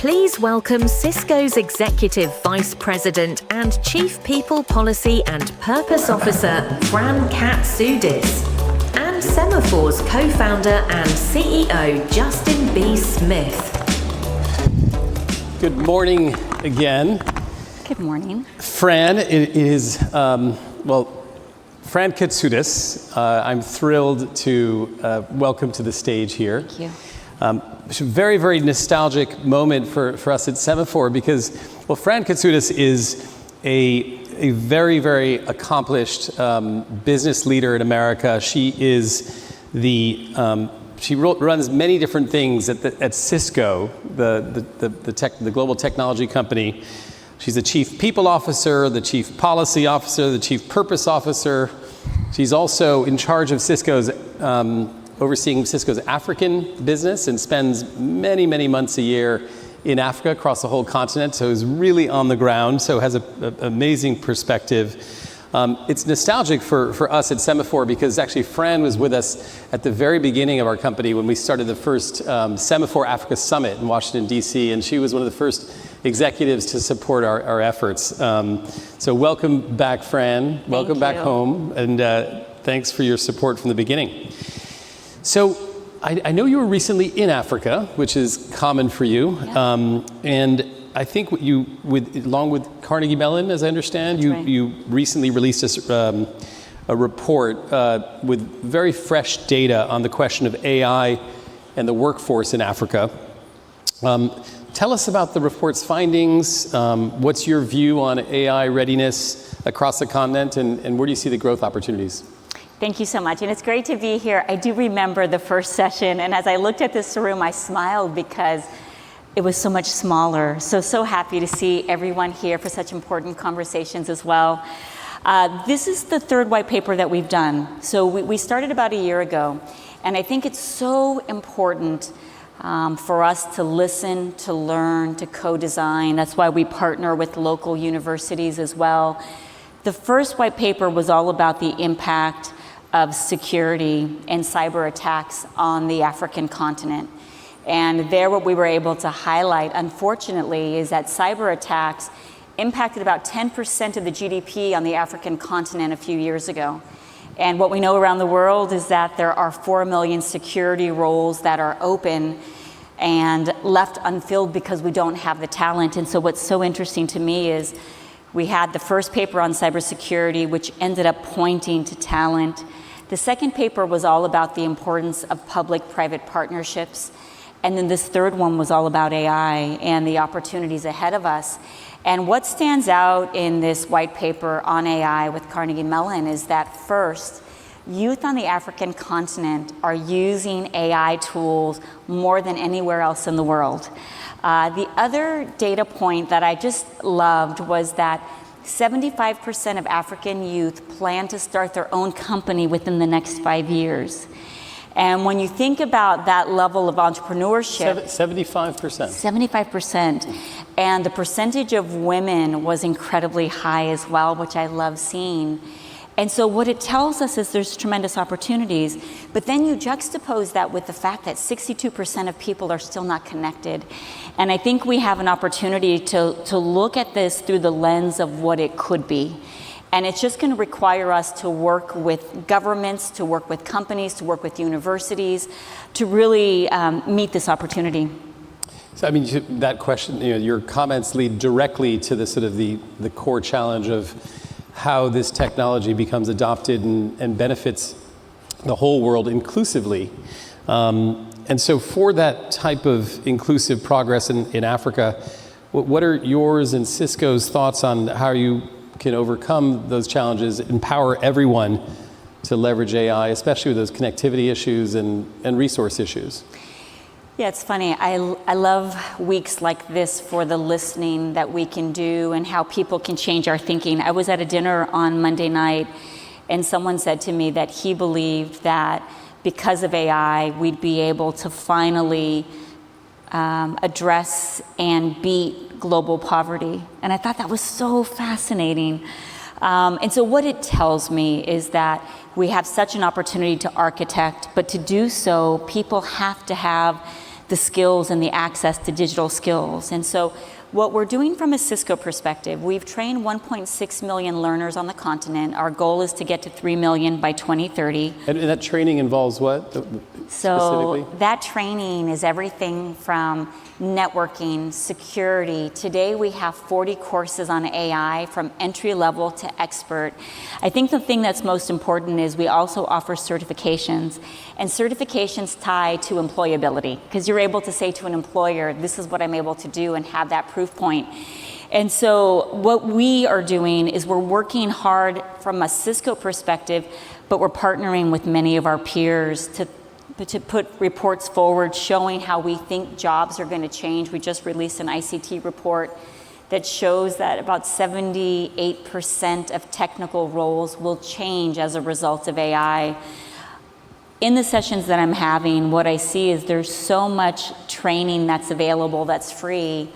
Please welcome Cisco's Executive Vice President and Chief People Policy and Purpose Officer, Fran Katsoudas, and Semafor's co-founder and CEO, Justin B. Smith. Good morning again. Good morning. Fran, it is, Fran Katsoudas. I'm thrilled to welcome to the stage here. Thank you. It's a very, very nostalgic moment for us at Semafor because, Fran Katsoudas is a very, very accomplished business leader in America. She is she runs many different things at Cisco, the global technology company. She's the Chief People Officer, the Chief Policy Officer, the Chief Purpose Officer. She's also in charge of overseeing Cisco's African business and spends many, many months a year in Africa across the whole continent. So is really on the ground, so has an amazing perspective. It's nostalgic for us at Semafor because actually Fran was with us at the very beginning of our company when we started the first Semafor Africa Summit in Washington, D.C., and she was one of the first executives to support our efforts. So welcome back, Fran. Welcome back home, and thanks for your support from the beginning. So I know you were recently in Africa, which is common for you, and I think along with Carnegie Mellon, as I understand, you recently released a report with very fresh data on the question of AI and the workforce in Africa. Tell us about the report's findings. What's your view on AI readiness across the continent, and where do you see the growth opportunities? Thank you so much, and it's great to be here. I do remember the first session, and as I looked at this room, I smiled because it was so much smaller. So happy to see everyone here for such important conversations as well. This is the third white paper that we've done. So we started about a year ago, and I think it's so important for us to listen, to learn, to co-design. That's why we partner with local universities as well. The first white paper was all about the impact of security and cyber attacks on the African continent. And there what we were able to highlight, unfortunately, is that cyber attacks impacted about 10% of the GDP on the African continent a few years ago. And what we know around the world is that there are 4 million security roles that are open and left unfilled because we don't have the talent. And so what's so interesting to me is we had the first paper on cybersecurity, which ended up pointing to talent. The second paper was all about the importance of public-private partnerships. And then this third one was all about AI and the opportunities ahead of us. And what stands out in this white paper on AI with Carnegie Mellon is that first, youth on the African continent are using AI tools more than anywhere else in the world. The other data point that I just loved was that 75% of African youth plan to start their own company within the next 5 years. And when you think about that level of entrepreneurship, 75%. 75%. And the percentage of women was incredibly high as well, which I love seeing. And so what it tells us is there's tremendous opportunities, but then you juxtapose that with the fact that 62% of people are still not connected. And I think we have an opportunity to look at this through the lens of what it could be. And it's just going to require us to work with governments, to work with companies, to work with universities, to really meet this opportunity. So, I mean, that question, your comments lead directly to the sort of the core challenge of how this technology becomes adopted and benefits the whole world inclusively. And so for that type of inclusive progress in Africa, what are yours and Cisco's thoughts on how you can overcome those challenges, empower everyone to leverage AI, especially with those connectivity issues and resource issues? Yeah, it's funny. I love weeks like this for the listening that we can do and how people can change our thinking. I was at a dinner on Monday night, and someone said to me that he believed that because of AI, we'd be able to finally address and beat global poverty. And I thought that was so fascinating. And so what it tells me is that we have such an opportunity to architect, but to do so, people have to have the skills and the access to digital skills. And so what we're doing from a Cisco perspective, we've trained 1.6 million learners on the continent. Our goal is to get to 3 million by 2030. And that training involves what, specifically? So that training is everything from networking, security. Today we have 40 courses on AI from entry level to expert. I think the thing that's most important is we also offer certifications, and certifications tie to employability, because you're able to say to an employer, this is what I'm able to do, and have that proof point. And so what we are doing is we're working hard from a Cisco perspective, but we're partnering with many of our peers to put reports forward showing how we think jobs are going to change. We just released an ICT report that shows that about 78% of technical roles will change as a result of AI. In the sessions that I'm having, what I see is there's so much training that's available that's free,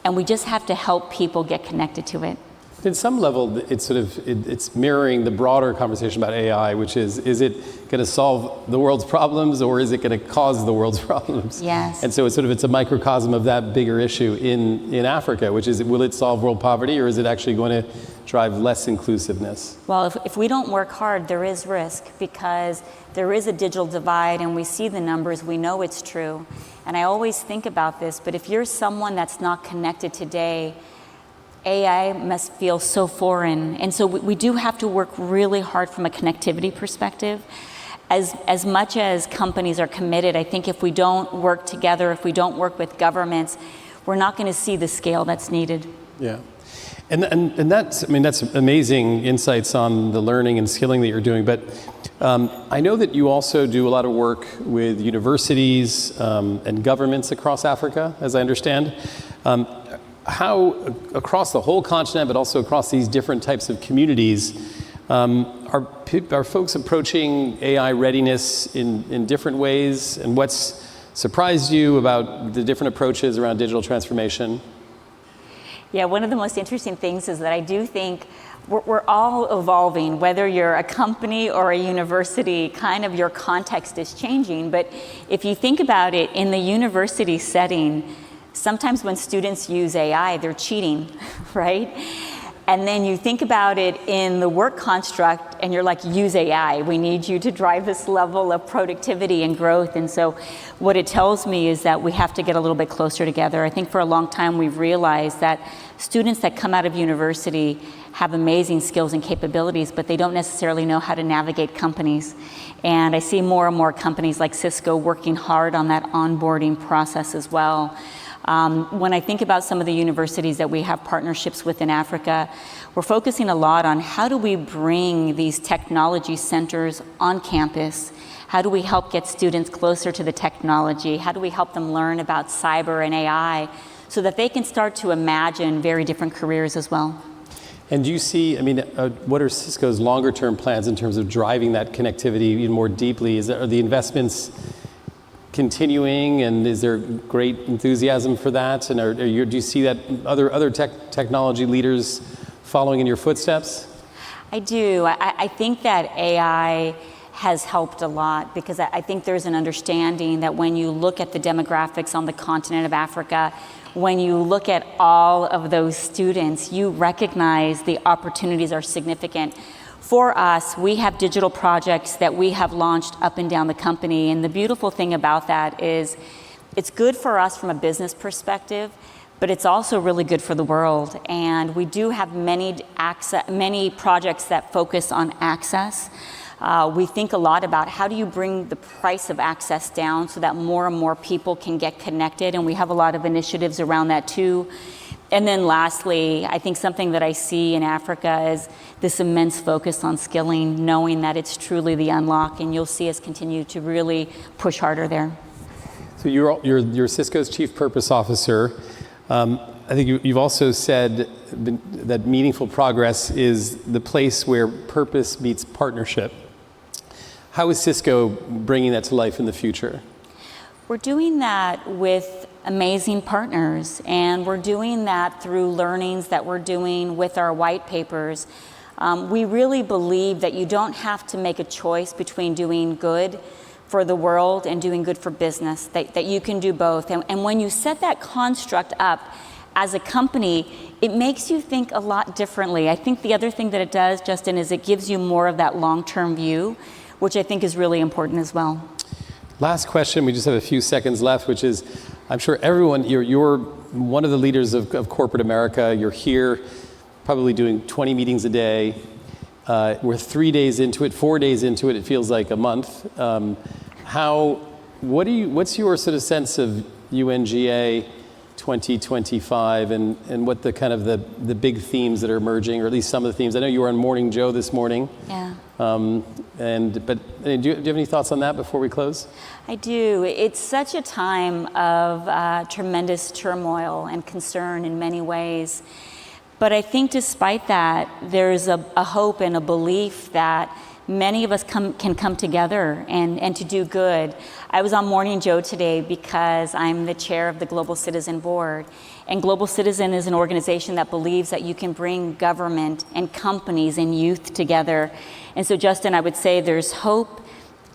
and we just have to help people get connected to it. In some level, it's mirroring the broader conversation about AI, which is it going to solve the world's problems, or is it going to cause the world's problems? Yes. And so it's a microcosm of that bigger issue in Africa, which is, will it solve world poverty, or is it actually going to drive less inclusiveness? Well, if we don't work hard, there is risk, because there is a digital divide, and we see the numbers, we know it's true. And I always think about this, but if you're someone that's not connected today, AI must feel so foreign. And so we do have to work really hard from a connectivity perspective. As much as companies are committed, I think if we don't work together, if we don't work with governments, we're not going to see the scale that's needed. Yeah. And that's amazing insights on the learning and skilling that you're doing. But I know that you also do a lot of work with universities and governments across Africa, as I understand. How, across the whole continent, but also across these different types of communities, are folks approaching AI readiness in different ways? And what's surprised you about the different approaches around digital transformation? Yeah, one of the most interesting things is that I do think we're all evolving, whether you're a company or a university, kind of your context is changing. But if you think about it, in the university setting, sometimes when students use AI, they're cheating, right? And then you think about it in the work construct, and you're like, use AI. We need you to drive this level of productivity and growth. And so what it tells me is that we have to get a little bit closer together. I think for a long time we've realized that students that come out of university have amazing skills and capabilities, but they don't necessarily know how to navigate companies. And I see more and more companies like Cisco working hard on that onboarding process as well. When I think about some of the universities that we have partnerships with in Africa, we're focusing a lot on how do we bring these technology centers on campus? How do we help get students closer to the technology? How do we help them learn about cyber and AI so that they can start to imagine very different careers as well? And do you see, what are Cisco's longer term plans in terms of driving that connectivity even more deeply? Are the investments continuing, and is there great enthusiasm for that? And do you see that other technology leaders following in your footsteps? I do. I think that AI has helped a lot, because I think there's an understanding that when you look at the demographics on the continent of Africa, when you look at all of those students, you recognize the opportunities are significant. For us, we have digital projects that we have launched up and down the company, and the beautiful thing about that is it's good for us from a business perspective, but it's also really good for the world. And we do have many projects that focus on access. We think a lot about how do you bring the price of access down so that more and more people can get connected, and we have a lot of initiatives around that too. And then lastly, I think something that I see in Africa is this immense focus on skilling, knowing that it's truly the unlock, and you'll see us continue to really push harder there. So you're Cisco's Chief Purpose Officer. I think you've also said that meaningful progress is the place where purpose meets partnership. How is Cisco bringing that to life in the future? We're doing that with amazing partners, and we're doing that through learnings that we're doing with our white papers. We really believe that you don't have to make a choice between doing good, for the world and doing good for business, that you can do both. And when you set that construct up as a company, it makes you think a lot differently. I think the other thing that it does, Justin, is it gives you more of that long-term view, which I think is really important as well. Last question, we just have a few seconds left, which is, I'm sure everyone, you're one of the leaders of corporate America. You're here probably doing 20 meetings a day. We're 3 days into it, 4 days into it feels like a month. What's your sort of sense of UNGA 2025 and what the kind of the big themes that are emerging, or at least some of the themes? I know you were on Morning Joe this morning. Yeah. But do you have any thoughts on that before we close? I do. It's such a time of tremendous turmoil and concern in many ways. But I think despite that, there's a hope and a belief that many of us can come together and to do good. I was on Morning Joe today because I'm the chair of the Global Citizen Board. And Global Citizen is an organization that believes that you can bring government and companies and youth together. And so, Justin, I would say there's hope.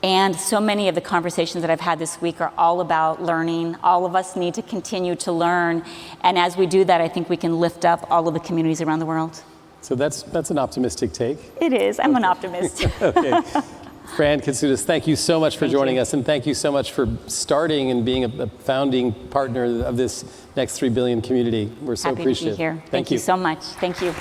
And so many of the conversations that I've had this week are all about learning. All of us need to continue to learn. And as we do that, I think we can lift up all of the communities around the world. So that's an optimistic take. It is. I'm an optimist. Okay. Fran Katsoudas, thank you so much for joining us, and thank you so much for starting and being a founding partner of this next 3 billion community. We're so Happy appreciative. to be here. Thank you so much. Thank you.